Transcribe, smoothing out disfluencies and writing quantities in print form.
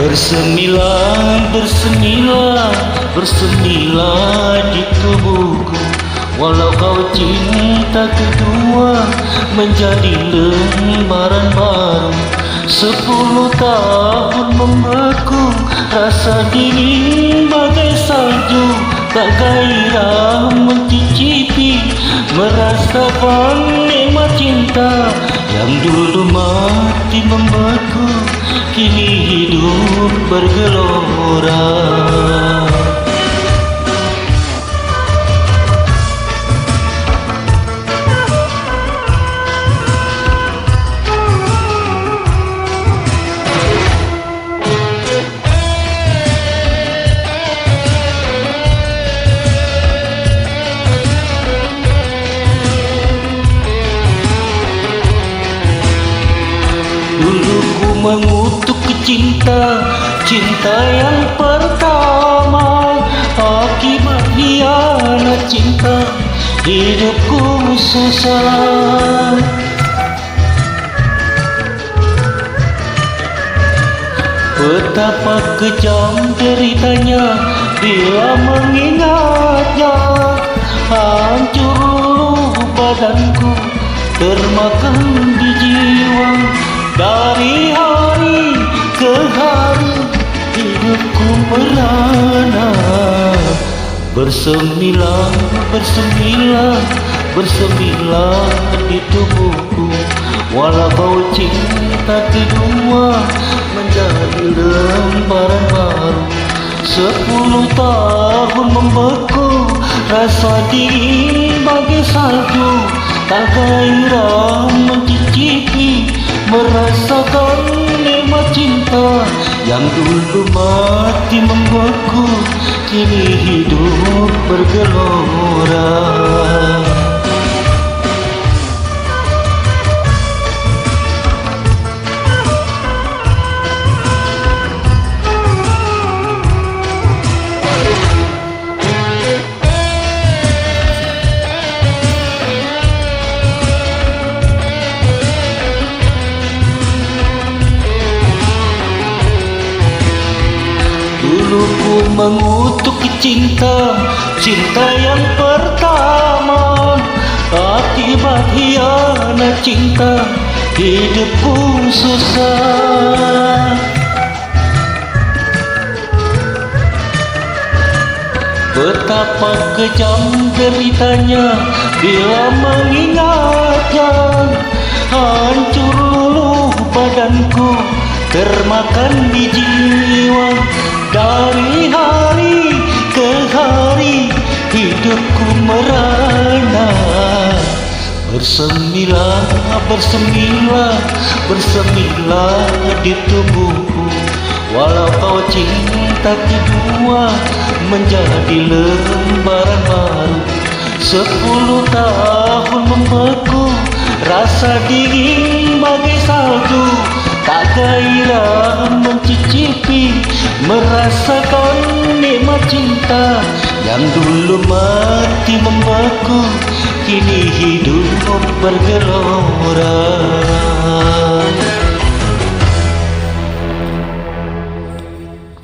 Bersemilah, bersemilah, bersemilah di tubuhku. Walau kau cinta kedua menjadi lembaran baru. 10 tahun membeku, rasa dingin bagai salju. Tak gairah mencicipi, merasakan nikmat cinta. Yang dulu mati membeku, kini hidup bergelora. Dulu ku mengutuk cinta, cinta yang pertama. Akibat hianat cinta, hidupku susah. Betapa kejam deritanya bila mengingatnya. Hancur luluh badanku, termakan di jiwa. Dari hari ke hari hidupku merana. Bersemilah, bersemilah, bersemilah di tubuhku. Walau kau cinta kedua menjadi lembaran baru. 10 tahun membeku, rasa dingin bagai salju. Tak gairah mencicipi, merasakan nikmat cinta. Yang dulu mati membeku, kini hidup bergelora. Dulu ku mengutuk cinta, cinta yang pertama. Akibat hianat cinta, hidupku susah. Betapa kejam deritanya bila mengingatnya. Hancur luluh badanku, termakan di jiwa. Dari hari ke hari hidupku merana. Bersemilah, bersemilah, bersemilah di tubuhku. Walau kau cinta kedua menjadi lembaran baru. 10 tahun membeku, rasa dingin bagai salju. Tak gairah mencicipi, merasakan nikmat cinta. Yang dulu mati membeku, kini hidup bergelora.